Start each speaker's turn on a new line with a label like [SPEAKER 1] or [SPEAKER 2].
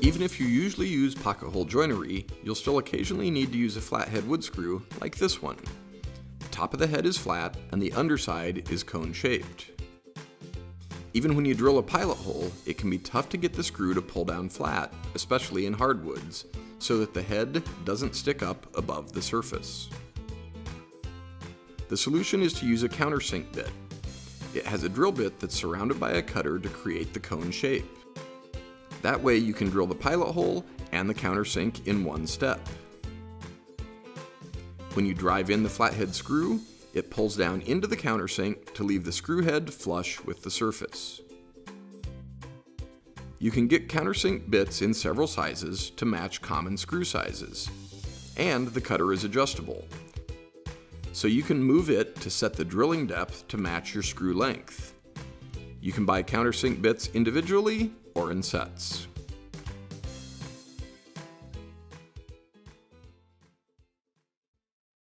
[SPEAKER 1] Even if you usually use pocket hole joinery, you'll still occasionally need to use a flathead wood screw like this one. The top of the head is flat and the underside is cone-shaped. Even when you drill a pilot hole, it can be tough to get the screw to pull down flat, especially in hardwoods, so that the head doesn't stick up above the surface. The solution is to use a countersink bit. It has a drill bit that's surrounded by a cutter to create the cone shape. That way you can drill the pilot hole and the countersink in one step. When you drive in the flathead screw, it pulls down into the countersink to leave the screw head flush with the surface. You can get countersink bits in several sizes to match common screw sizes. And the cutter is adjustable, so you can move it to set the drilling depth to match your screw length. You can buy countersink bits individually or in sets.